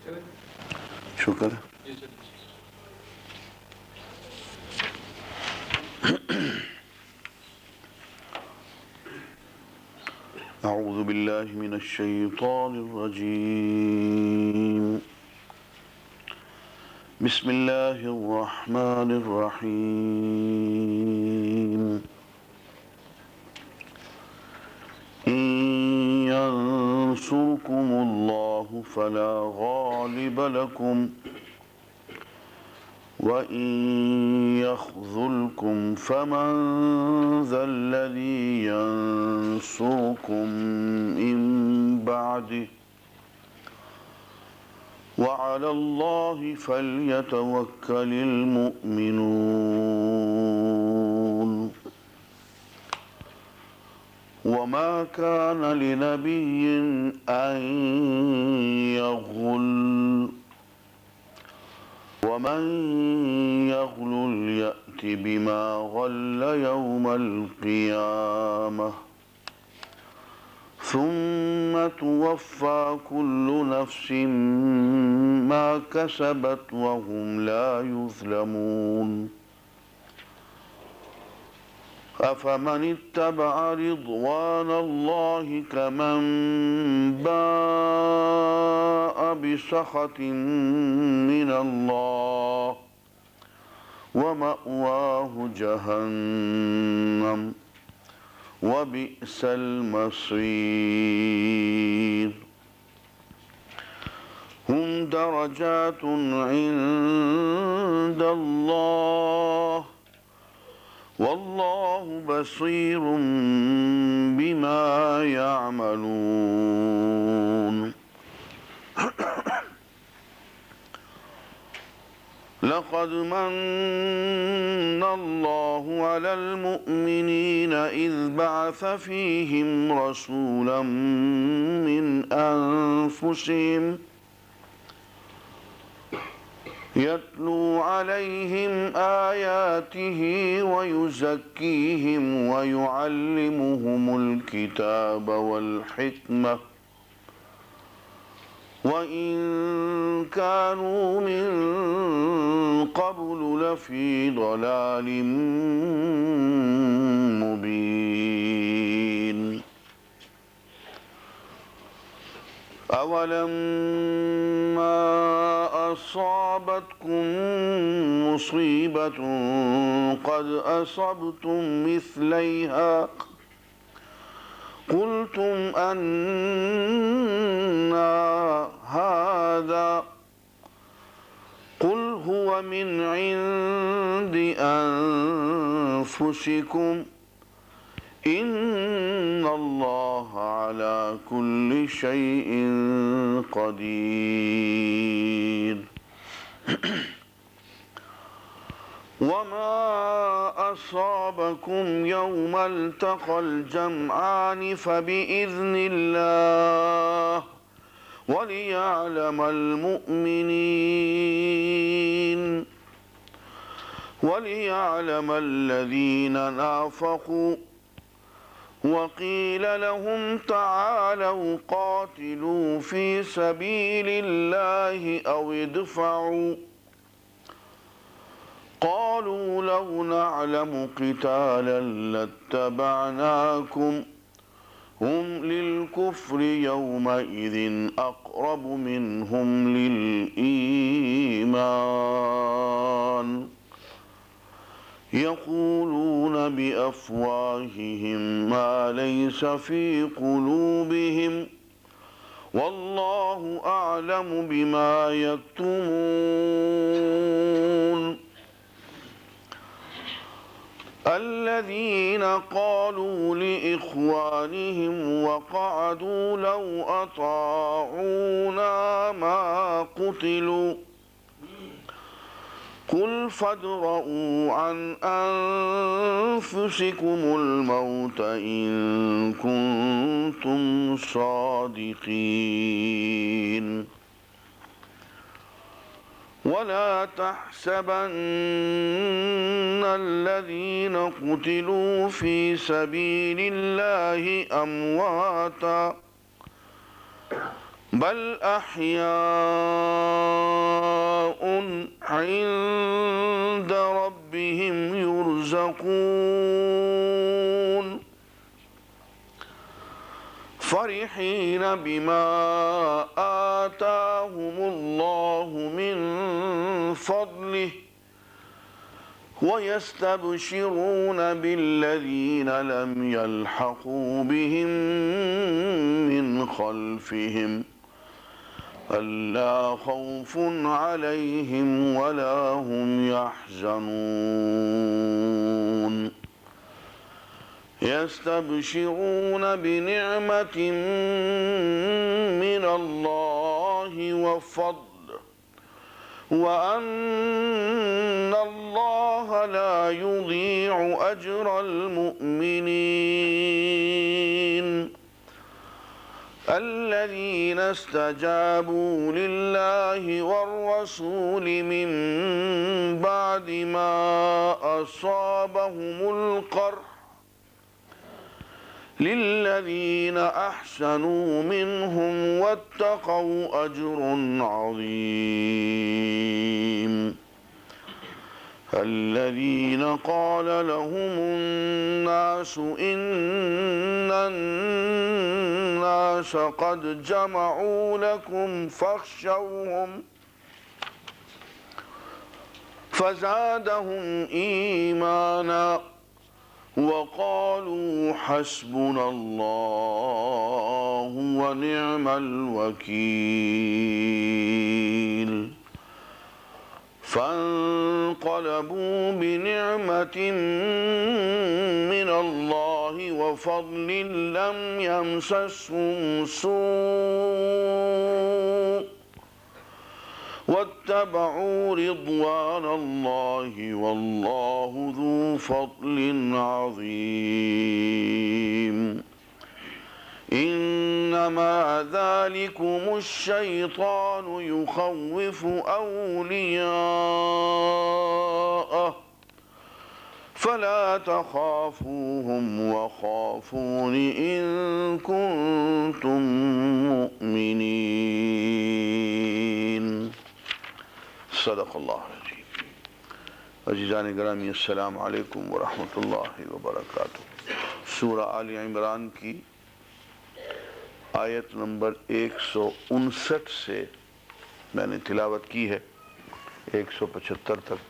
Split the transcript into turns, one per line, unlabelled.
شكرا. أعوذ بالله من الشيطان الرجيم. بسم الله الرحمن الرحيم. إن ينصركم الله فلا غالب لكم وإن يخذلكم فمن ذا الذي ينصركم من بعده وعلى الله فليتوكل المؤمنون. وما كان لنبي أن يغل ومن يغلل يأت بما غل يوم القيامة ثم توفى كل نفس ما كسبت وهم لا يظلمون. أفمن اتبع رضوان الله كمن باء بسخط من الله ومأواه جهنم وبئس المصير. هم درجات عند الله والله بصير بما يعملون. لقد من الله على المؤمنين إذ بعث فيهم رسولا من أنفسهم يتلو عليهم آياته ويزكيهم ويعلمهم الكتاب والحكمة وإن كانوا من قبل لفي ضلال مبين. أولما أصابتكم مصيبة قد أصبتم مثليها قلتم أنى هذا قل هو من عند أنفسكم إن الله على كل شيء قدير. وما أصابكم يوم التقى الجمعان فبإذن الله وليعلم المؤمنين وليعلم الذين نافقوا وقيل لهم تعالوا قاتلوا في سبيل الله أو ادفعوا قالوا لو نعلم قتالا لاتبعناكم هم للكفر يومئذ أقرب منهم للإيمان يقولون بأفواههم ما ليس في قلوبهم والله أعلم بما يكتمون. الذين قالوا لإخوانهم وقعدوا لو أطاعونا ما قتلوا قل فادرءوا عن أنفسكم الموت إن كنتم صادقين. ولا تحسبن الذين قتلوا في سبيل الله أمواتا बल अह्याउन इंद रब्बिहिम युरज़क़ून फरिहीन बिमा आताहुमुल्लाहु मिन फ़ज़लिहि वयस्तबशिरून बिल्लज़ीन लम यल्हक़ू बिहिम मिन ख़ल्फ़िहिम अल्ला ख़ौफ़ुन अलैहिम वला हुम यहज़नून यस्तबशिरून बिनिअमतिन मिनल्लाहि व फ़ज़ल व अन्नल्लाह ला युज़ीअु अज्रल मुअ्मिनीन الذين استجابوا لله والرسول من بعد ما أصابهم القرح للذين أحسنوا منهم واتقوا أجر عظيم الذين قال لهم الناس إن الناس قد جمعوا لكم فاخشوهم فزادهم إيمانا وقالوا حسبنا الله ونعم الوكيل فانقلبوا بنعمة من الله وفضل لم يمسسهم سوء واتبعوا رضوان الله والله ذو فضل عظيم إنما ذلكم الشيطان يخوف أولياءه فلا تخافوهم وخافون إن كنتم مؤمنين صدق الله العظيم अज़ीज़ान गिरामी अस्सलामु अलैकुम व रहमतुल्लाहि व बरकातुहू। सूरा आल इमरान की आयत नंबर 159 से मैंने तिलावत की है 175 तक।